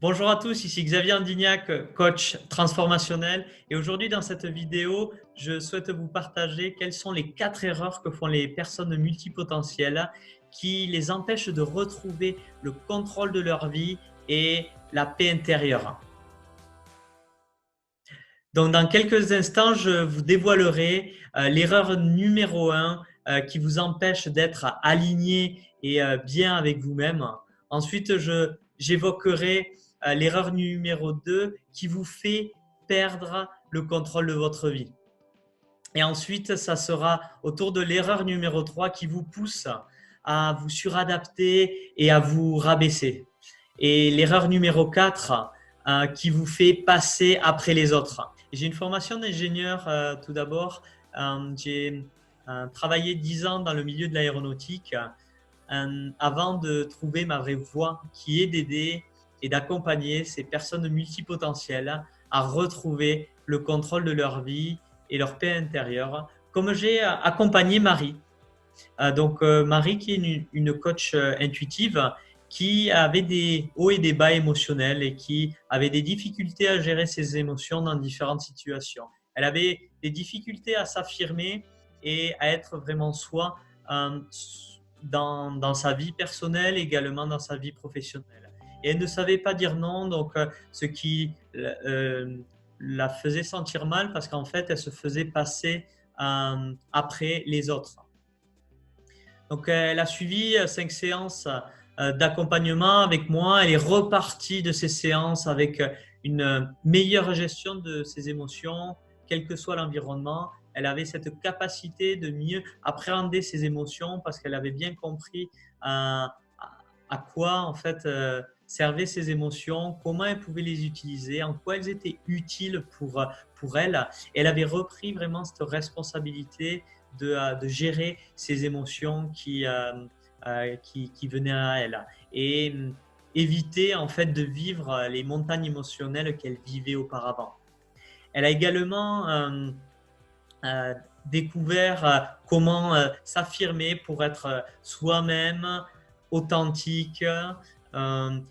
Bonjour à tous, ici Xavier Andignac, coach transformationnel. Et aujourd'hui, dans cette vidéo, je souhaite vous partager quelles sont les 4 erreurs que font les personnes multipotentielles qui les empêchent de retrouver le contrôle de leur vie et la paix intérieure. Donc, dans quelques instants, je vous dévoilerai l'erreur numéro 1 qui vous empêche d'être aligné et bien avec vous-même. Ensuite, j'évoquerai l'erreur numéro 2 qui vous fait perdre le contrôle de votre vie. Et ensuite, ça sera autour de l'erreur numéro 3 qui vous pousse à vous suradapter et à vous rabaisser. Et l'erreur numéro 4 qui vous fait passer après les autres. J'ai une formation d'ingénieur tout d'abord. J'ai travaillé 10 ans dans le milieu de l'aéronautique avant de trouver ma vraie voie qui est d'aider et d'accompagner ces personnes multipotentielles à retrouver le contrôle de leur vie et leur paix intérieure, comme j'ai accompagné Marie. Marie qui est une coach intuitive qui avait des hauts et des bas émotionnels et qui avait des difficultés à gérer ses émotions dans différentes situations. Elle avait des difficultés à s'affirmer et à être vraiment soi euh, dans sa vie personnelle, également dans sa vie professionnelle. Et elle ne savait pas dire non, ce qui la faisait sentir mal parce qu'en fait, elle se faisait passer après les autres. Donc, elle a suivi 5 séances d'accompagnement avec moi. Elle est repartie de ces séances avec une meilleure gestion de ses émotions, quel que soit l'environnement. Elle avait cette capacité de mieux appréhender ses émotions parce qu'elle avait bien compris à quoi en fait servaient ses émotions, comment elle pouvait les utiliser, en quoi elles étaient utiles pour elle. Elle avait repris vraiment cette responsabilité de gérer ses émotions qui venaient à elle et éviter en fait de vivre les montagnes émotionnelles qu'elle vivait auparavant. Elle a également découvert comment s'affirmer pour être soi-même, authentique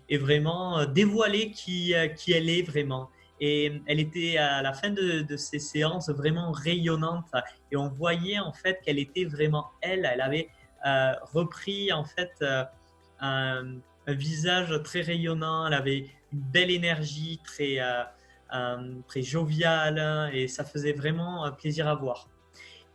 et vraiment dévoiler qui elle est vraiment. Et elle était à la fin de ces séances vraiment rayonnante et on voyait en fait qu'elle était vraiment elle. Elle avait repris en fait un visage très rayonnant, elle avait une belle énergie très joviale et ça faisait vraiment plaisir à voir.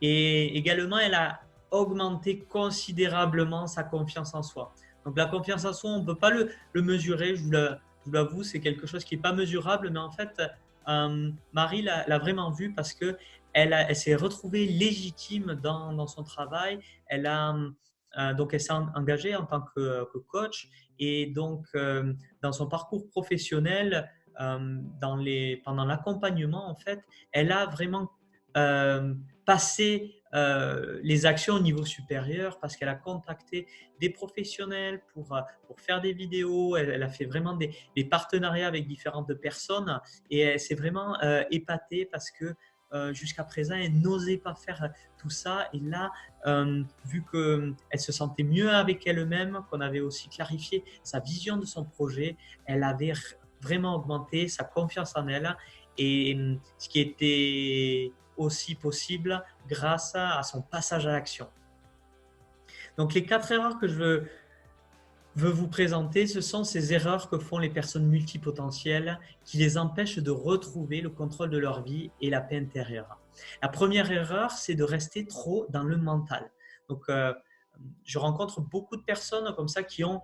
Et également, elle a augmenté considérablement sa confiance en soi. Donc la confiance en soi, on ne peut pas le mesurer, je vous l'avoue, c'est quelque chose qui n'est pas mesurable, mais en fait, Marie l'a vraiment vu parce que elle s'est retrouvée légitime dans son travail. Donc elle s'est engagée en tant que coach et donc dans son parcours professionnel, pendant l'accompagnement, en fait, elle a vraiment euh, passé les actions au niveau supérieur parce qu'elle a contacté des professionnels pour faire des vidéos. Elle a fait vraiment des partenariats avec différentes personnes et elle s'est vraiment épatée parce que jusqu'à présent, elle n'osait pas faire tout ça. Et là, vu qu'elle se sentait mieux avec elle-même, qu'on avait aussi clarifié sa vision de son projet, elle avait vraiment augmenté sa confiance en elle et ce qui était aussi possible grâce à son passage à l'action. Donc les 4 erreurs que je veux vous présenter, ce sont ces erreurs que font les personnes multipotentielles qui les empêchent de retrouver le contrôle de leur vie et la paix intérieure. La première erreur, c'est de rester trop dans le mental. Donc, je rencontre beaucoup de personnes comme ça qui ont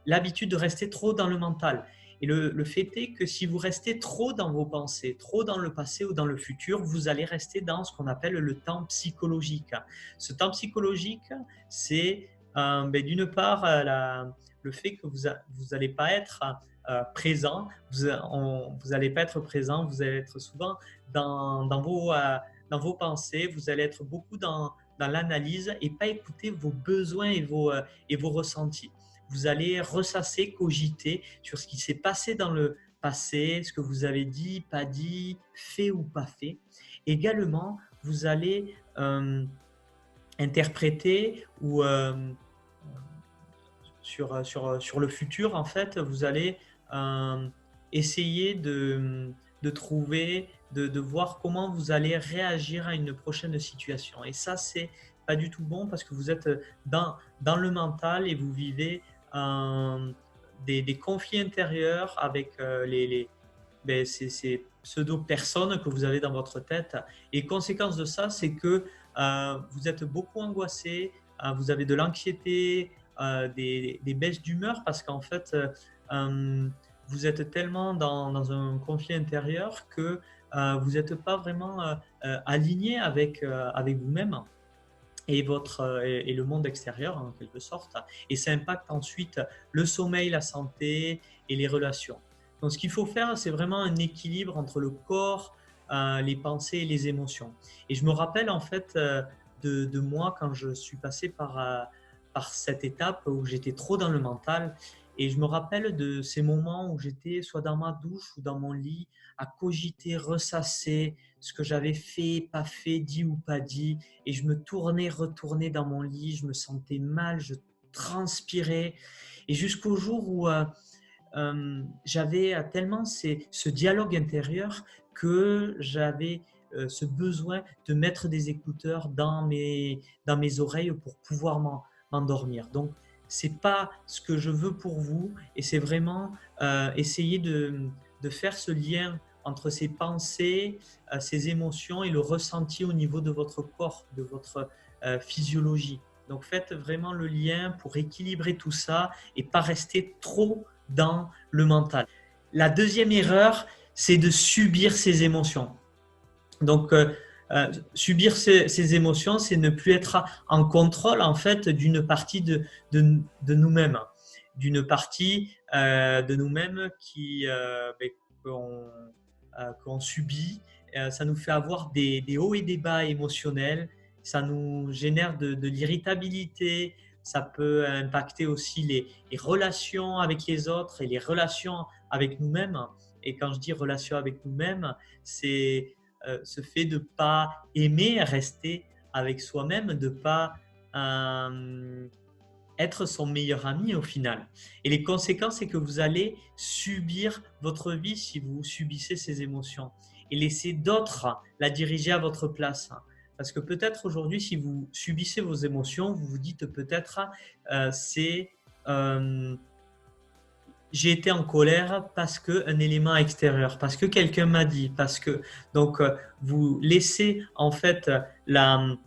l'habitude de rester trop dans le mental. Et le fait est que si vous restez trop dans vos pensées, trop dans le passé ou dans le futur, vous allez rester dans ce qu'on appelle le temps psychologique. Ce temps psychologique, c'est d'une part, le fait que vous n'allez pas être présent, vous allez pas être présent, vous allez être souvent dans vos pensées, vous allez être beaucoup dans l'analyse et pas écouter vos besoins et vos ressentis. Vous allez ressasser, cogiter sur ce qui s'est passé dans le passé, ce que vous avez dit, pas dit, fait ou pas fait. Également, vous allez interpréter ou sur le futur, en fait, vous allez euh, essayez de trouver, de voir comment vous allez réagir à une prochaine situation. Et ça, c'est pas du tout bon parce que vous êtes dans le mental et vous vivez des conflits intérieurs avec ces pseudo-personnes que vous avez dans votre tête. Et conséquence de ça, c'est que vous êtes beaucoup angoissé, vous avez de l'anxiété, des baisses d'humeur parce qu'en fait, vous êtes tellement dans un conflit intérieur que vous n'êtes pas vraiment aligné avec vous-même et le monde extérieur en quelque sorte. Et ça impacte ensuite le sommeil, la santé et les relations. Donc ce qu'il faut faire, c'est vraiment un équilibre entre le corps, les pensées et les émotions. Et je me rappelle en fait de moi quand je suis passé par cette étape où j'étais trop dans le mental. Et je me rappelle de ces moments où j'étais soit dans ma douche ou dans mon lit à cogiter, ressasser ce que j'avais fait, pas fait, dit ou pas dit. Et je me tournais, retournais dans mon lit, je me sentais mal, je transpirais. Et jusqu'au jour où j'avais tellement ce dialogue intérieur que j'avais ce besoin de mettre des écouteurs dans mes oreilles pour pouvoir m'endormir. Donc, c'est pas ce que je veux pour vous et c'est vraiment essayer de faire ce lien entre ces pensées, ces émotions et le ressenti au niveau de votre corps, de votre physiologie. Donc faites vraiment le lien pour équilibrer tout ça et pas rester trop dans le mental. La deuxième erreur, c'est de subir ses émotions. Donc, subir ces émotions, c'est ne plus être en contrôle en fait d'une partie de nous-mêmes, d'une partie de nous-mêmes qu'on subit. Ça nous fait avoir des hauts et des bas émotionnels, ça nous génère de l'irritabilité, ça peut impacter aussi les relations avec les autres et les relations avec nous-mêmes. Et quand je dis relations avec nous-mêmes, c'est ce fait de ne pas aimer rester avec soi-même, de ne pas être son meilleur ami au final. Et les conséquences, c'est que vous allez subir votre vie si vous subissez ces émotions et laisser d'autres la diriger à votre place. Parce que peut-être aujourd'hui, si vous subissez vos émotions, vous vous dites peut-être c'est j'ai été en colère parce qu'un élément extérieur, parce que quelqu'un m'a dit, parce que donc vous laissez en fait le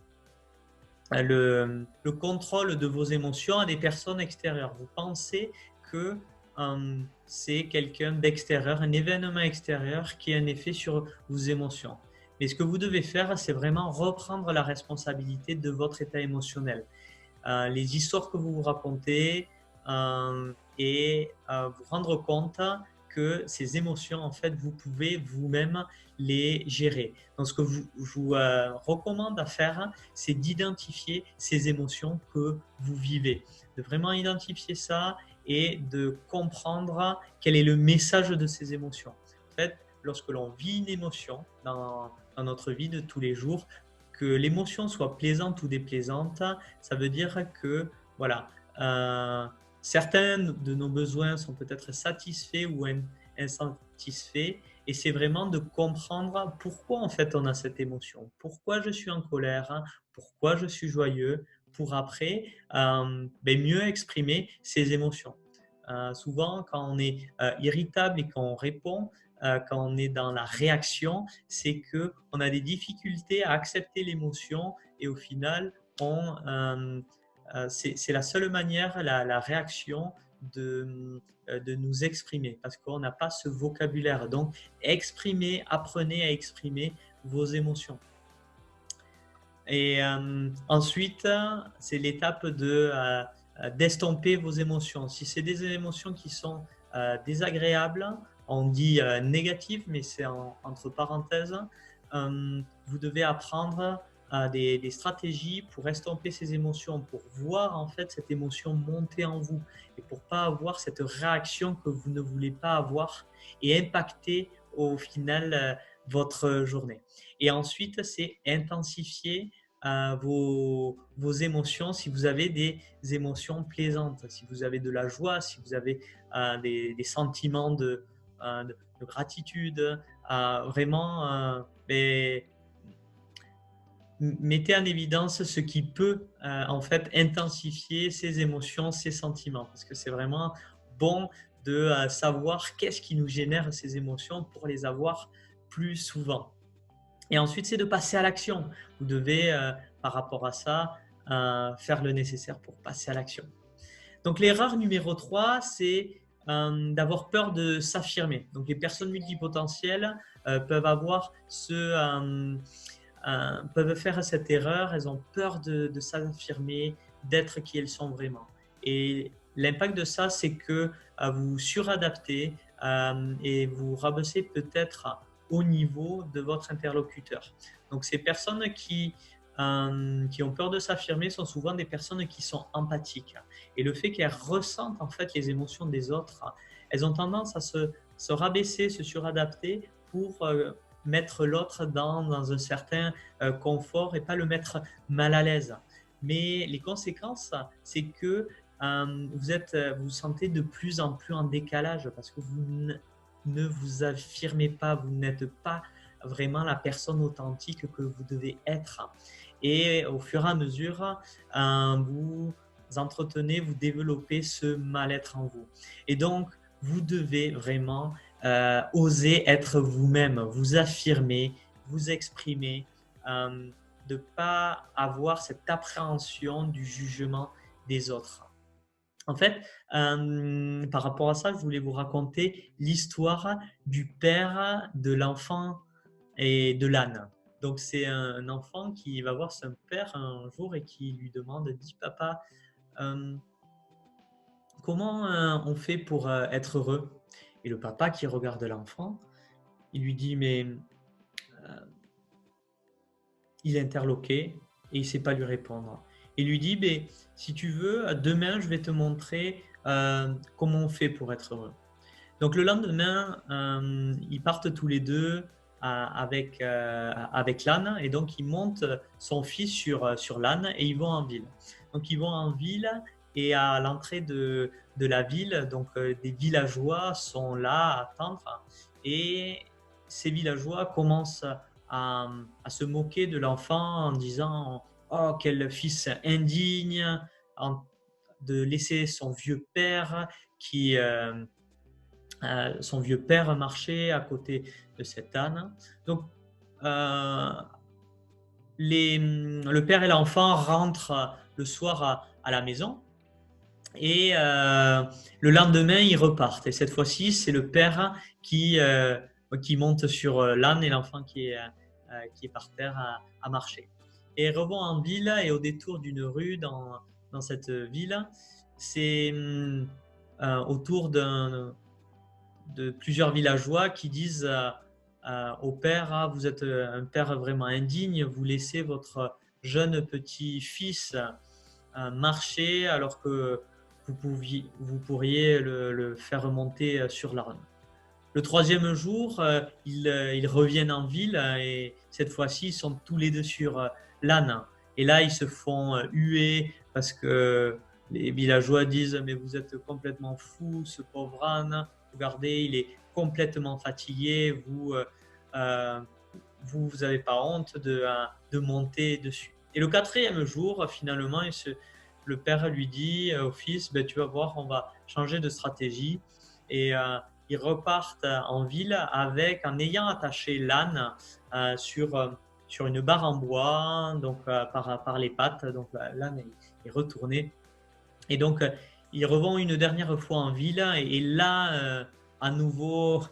contrôle de vos émotions à des personnes extérieures. Vous pensez que c'est quelqu'un d'extérieur, un événement extérieur qui a un effet sur vos émotions. Mais ce que vous devez faire, c'est vraiment reprendre la responsabilité de votre état émotionnel. Les histoires que vous vous racontez et vous rendre compte que ces émotions, en fait, vous pouvez vous-même les gérer. Donc, ce que je vous recommande à faire, c'est d'identifier ces émotions que vous vivez, de vraiment identifier ça et de comprendre quel est le message de ces émotions. En fait, lorsque l'on vit une émotion dans notre vie de tous les jours, que l'émotion soit plaisante ou déplaisante, ça veut dire que voilà, certains de nos besoins sont peut-être satisfaits ou insatisfaits, et c'est vraiment de comprendre pourquoi en fait on a cette émotion, pourquoi je suis en colère, pourquoi je suis joyeux, pour après mieux exprimer ces émotions. Souvent, quand on est irritable et qu'on répond, quand on est dans la réaction, c'est qu'on a des difficultés à accepter l'émotion et au final, c'est la seule manière, la réaction de nous exprimer parce qu'on n'a pas ce vocabulaire. Donc, apprenez à exprimer vos émotions. Et ensuite, c'est l'étape d'estomper vos émotions. Si c'est des émotions qui sont désagréables, on dit négatives, mais c'est entre parenthèses, vous devez apprendre des stratégies pour estomper ces émotions, pour voir en fait cette émotion monter en vous et pour pas avoir cette réaction que vous ne voulez pas avoir et impacter au final votre journée. Et ensuite, c'est intensifier vos émotions, si vous avez des émotions plaisantes, si vous avez de la joie, si vous avez des sentiments de gratitude, vraiment, mettez en évidence ce qui peut en fait intensifier ces émotions, ces sentiments, parce que c'est vraiment bon de savoir qu'est-ce qui nous génère ces émotions pour les avoir plus souvent. Et ensuite, c'est de passer à l'action. Vous devez, par rapport à ça, faire le nécessaire pour passer à l'action. Donc, l'erreur numéro 3, c'est d'avoir peur de s'affirmer. Donc, les personnes multipotentielles peuvent avoir peuvent faire cette erreur. Elles ont peur de s'affirmer, d'être qui elles sont vraiment. Et l'impact de ça, c'est que vous suradaptez et vous rabaissez peut-être au niveau de votre interlocuteur. Donc, ces personnes qui ont peur de s'affirmer sont souvent des personnes qui sont empathiques. Et le fait qu'elles ressentent en fait les émotions des autres, elles ont tendance à se rabaisser, se suradapter pour mettre l'autre dans un certain confort et pas le mettre mal à l'aise. Mais les conséquences, c'est que vous vous sentez de plus en plus en décalage parce que vous ne vous affirmez pas, vous n'êtes pas vraiment la personne authentique que vous devez être. Et au fur et à mesure, vous entretenez, vous développez ce mal-être en vous. Et donc, vous devez vraiment oser être vous-même, vous affirmer, vous exprimer, de ne pas avoir cette appréhension du jugement des autres. En fait, par rapport à ça, je voulais vous raconter l'histoire du père de l'enfant et de l'âne. Donc, c'est un enfant qui va voir son père un jour et qui lui demande, dis papa, euh, comment on fait pour être heureux? Et le papa qui regarde l'enfant, il lui dit, mais il est interloqué et il ne sait pas lui répondre. Il lui dit, ben, si tu veux, demain, je vais te montrer comment on fait pour être heureux. Donc le lendemain, ils partent tous les deux avec l'âne et donc ils montent son fils sur l'âne et ils vont en ville. Donc ils vont en ville et à l'entrée de la ville, donc des villageois sont là à attendre et ces villageois commencent à se moquer de l'enfant en disant oh quel fils indigne de laisser son vieux père qui son vieux père marchait à côté de cet âne. Donc, le père et l'enfant rentrent le soir à la maison et le lendemain, ils repartent. Et cette fois-ci, c'est le père qui monte sur l'âne et l'enfant qui est par terre à marcher. Et ils revont en ville et au détour d'une rue dans cette ville, c'est autour de plusieurs villageois qui disent au père ah, vous êtes un père vraiment indigne, vous laissez votre jeune petit-fils marcher alors que vous pourriez le faire remonter sur l'âne. Le troisième jour, ils reviennent en ville et cette fois-ci, ils sont tous les deux sur l'âne. Et là, ils se font huer parce que les villageois disent mais vous êtes complètement fou, ce pauvre âne. Regardez, il est complètement fatigué. Vous n'avez pas honte de monter dessus. Et le quatrième jour, finalement, le père lui dit au fils, ben, tu vas voir, on va changer de stratégie. Et ils repartent en ville en ayant attaché l'âne sur une barre en bois, donc par les pattes. Donc l'âne est retourné. Et donc, ils revont une dernière fois en ville et là, à nouveau,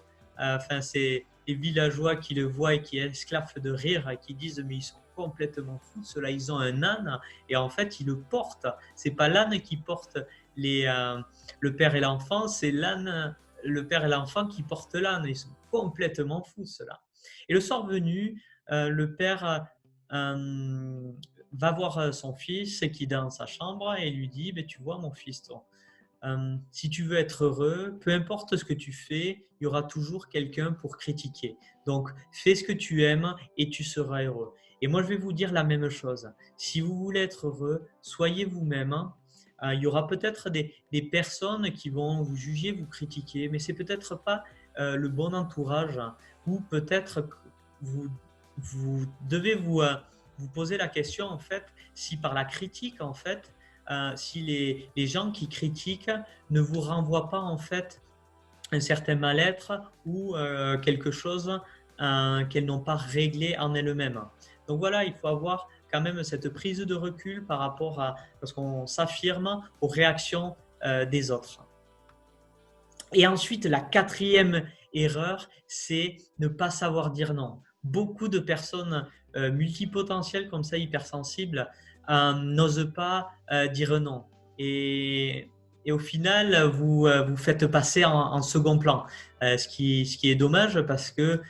c'est les villageois qui le voient et qui esclaffent de rire et qui disent mais ils sont complètement fous, ceux-là, ils ont un âne et en fait, ils le portent. C'est pas l'âne qui porte le père et l'enfant, c'est le père et l'enfant qui portent l'âne. Ils sont complètement fous, ceux-là. Et le soir venu, le père va voir son fils qui est dans sa chambre et lui dit tu vois mon fils, toi, si tu veux être heureux, peu importe ce que tu fais, il y aura toujours quelqu'un pour critiquer. Donc fais ce que tu aimes et tu seras heureux. Et moi, je vais vous dire la même chose. Si vous voulez être heureux, soyez vous-même. Il y aura peut-être des personnes qui vont vous juger, vous critiquer, mais c'est peut-être pas le bon entourage, ou peut-être que vous, vous devez vous poser la question en fait, si par la critique en fait, si les gens qui critiquent ne vous renvoient pas en fait un certain mal-être ou quelque chose qu'elles n'ont pas réglé en elles-mêmes. Donc voilà, il faut avoir quand même cette prise de recul par rapport à, parce qu'on s'affirme aux réactions des autres. Et ensuite, la quatrième erreur, c'est ne pas savoir dire non. Beaucoup de personnes multipotentielles comme ça, hypersensibles, n'osent pas dire non. Et, et au final, vous faites passer en second plan, ce qui est dommage parce que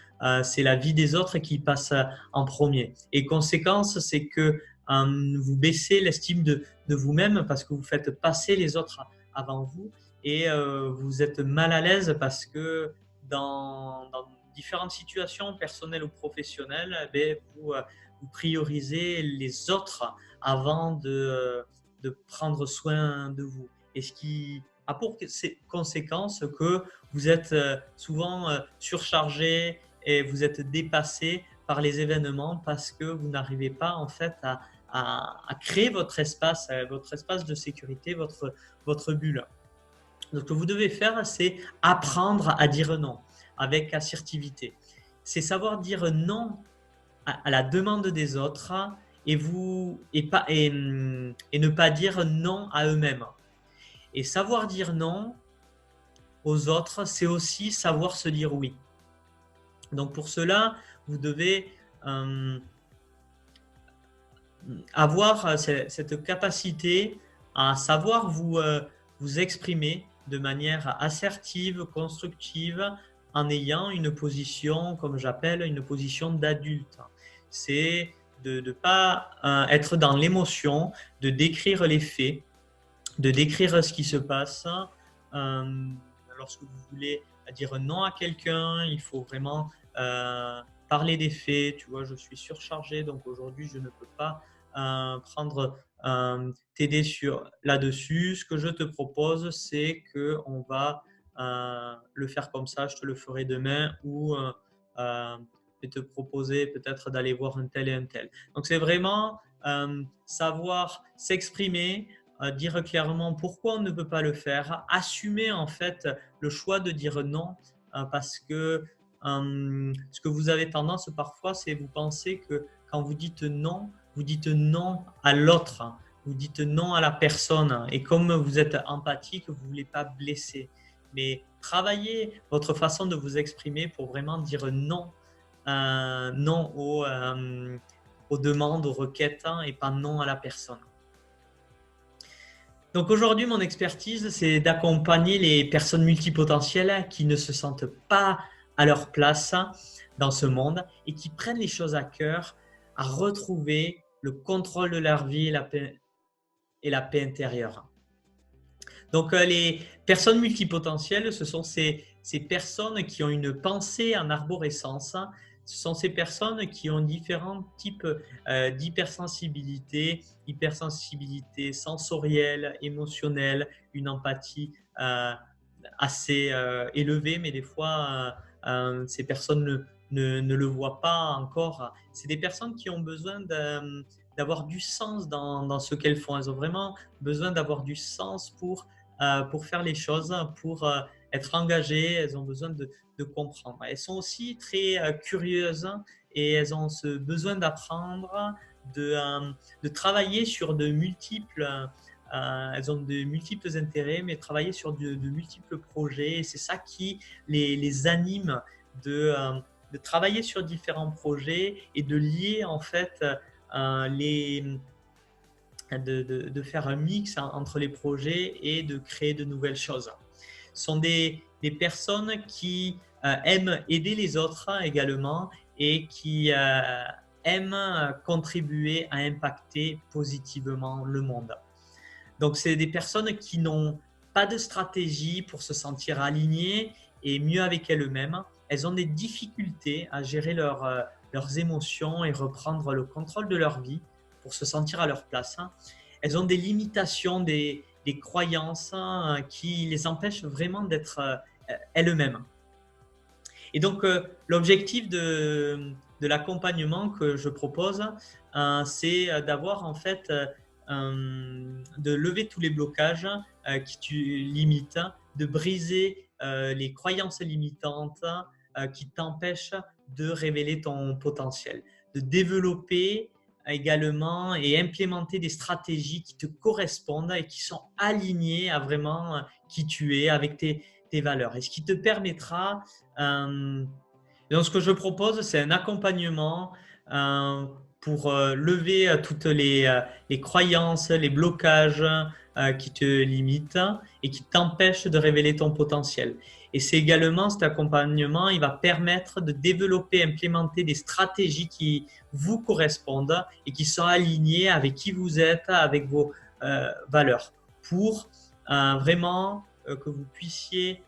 c'est la vie des autres qui passe en premier. Et conséquence, c'est que vous baissez l'estime de vous-même parce que vous faites passer les autres avant vous et vous êtes mal à l'aise parce que dans différentes situations personnelles ou professionnelles, vous priorisez les autres avant de prendre soin de vous. Et ce qui a pour conséquence que vous êtes souvent surchargé et vous êtes dépassé par les événements parce que vous n'arrivez pas en fait à créer votre espace de sécurité, votre bulle. Donc, ce que vous devez faire, c'est apprendre à dire non avec assertivité. C'est savoir dire non à la demande des autres et ne pas dire non à eux-mêmes. Et savoir dire non aux autres, c'est aussi savoir se dire oui. Donc pour cela, vous devez avoir cette capacité à savoir vous exprimer de manière assertive, constructive, en ayant une position, comme j'appelle, une position d'adulte. C'est de ne pas être dans l'émotion, de décrire les faits, de décrire ce qui se passe. Lorsque vous voulez dire non à quelqu'un, il faut vraiment parler des faits. Tu vois, je suis surchargé, donc aujourd'hui, je ne peux pas t'aider là-dessus. Ce que je te propose, c'est qu'on va le faire comme ça, je te le ferai demain ou je vais te proposer peut-être d'aller voir un tel et un tel. Donc, c'est vraiment savoir s'exprimer, dire clairement pourquoi on ne peut pas le faire, assumer en fait le choix de dire non parce que ce que vous avez tendance parfois, c'est vous pensez que quand vous dites non à l'autre, vous dites non à la personne et comme vous êtes empathique, vous ne voulez pas blesser. Mais travaillez votre façon de vous exprimer pour vraiment dire non, non aux demandes, aux requêtes et pas non à la personne. Donc aujourd'hui, mon expertise, c'est d'accompagner les personnes multipotentielles qui ne se sentent pas à leur place dans ce monde et qui prennent les choses à cœur, à retrouver le contrôle de leur vie et la paix intérieure. Donc les personnes multipotentielles, ce sont ces personnes qui ont une pensée en arborescence. Ce sont ces personnes qui ont différents types d'hypersensibilité, hypersensibilité sensorielle, émotionnelle, une empathie assez élevée, mais des fois, ces personnes ne le voient pas encore. C'est des personnes qui ont besoin d'avoir du sens dans ce qu'elles font. Elles ont vraiment besoin d'avoir du sens pour faire les choses, pour être engagées. Elles ont besoin de comprendre. Elles sont aussi très curieuses et elles ont ce besoin d'apprendre, de travailler sur de multiples elles ont de multiples intérêts, mais travailler sur de multiples projets. Et c'est ça qui les anime de travailler sur différents projets et de lier en fait de faire un mix entre les projets et de créer de nouvelles choses. Ce sont des personnes qui aiment aider les autres également et qui aiment contribuer à impacter positivement le monde. Donc, c'est des personnes qui n'ont pas de stratégie pour se sentir alignées et mieux avec elles-mêmes. Elles ont des difficultés à gérer leurs émotions et reprendre le contrôle de leur vie pour se sentir à leur place. Elles ont des limitations, des croyances qui les empêchent vraiment d'être elles-mêmes. Et donc, l'objectif de l'accompagnement que je propose, c'est d'avoir en fait, de lever tous les blocages qui te limitent, de briser les croyances limitantes qui t'empêchent de révéler ton potentiel, de développer également et implémenter des stratégies qui te correspondent et qui sont alignées à vraiment qui tu es avec tes valeurs. Et ce qui te permettra donc, ce que je propose, c'est un accompagnement pour lever toutes les croyances, les blocages qui te limitent et qui t'empêchent de révéler ton potentiel. Et c'est également cet accompagnement, il va permettre de développer, implémenter des stratégies qui vous correspondent et qui sont alignées avec qui vous êtes, avec vos valeurs, pour vraiment que vous puissiez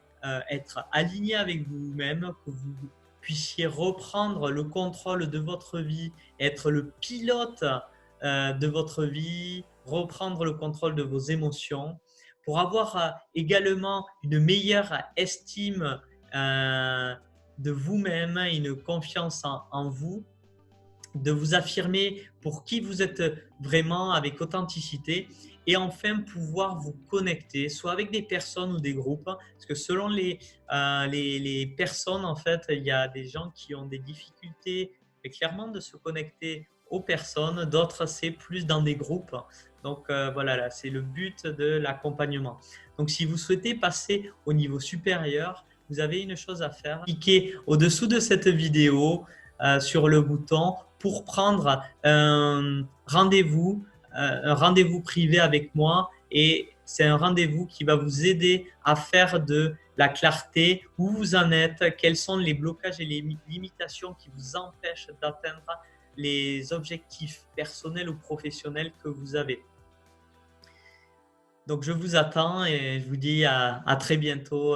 être aligné avec vous-même, que vous puissiez reprendre le contrôle de votre vie, être le pilote de votre vie, reprendre le contrôle de vos émotions, pour avoir également une meilleure estime de vous-même, une confiance en vous, de vous affirmer pour qui vous êtes vraiment avec authenticité et enfin pouvoir vous connecter soit avec des personnes ou des groupes parce que selon les personnes en fait il y a des gens qui ont des difficultés clairement de se connecter aux personnes, d'autres c'est plus dans des groupes. Donc voilà, là, c'est le but de l'accompagnement. Donc si vous souhaitez passer au niveau supérieur, vous avez une chose à faire, cliquez au-dessous de cette vidéo sur le bouton pour prendre un rendez-vous privé avec moi et c'est un rendez-vous qui va vous aider à faire de la clarté, où vous en êtes, quels sont les blocages et les limitations qui vous empêchent d'atteindre les objectifs personnels ou professionnels que vous avez. Donc, je vous attends et je vous dis à très bientôt.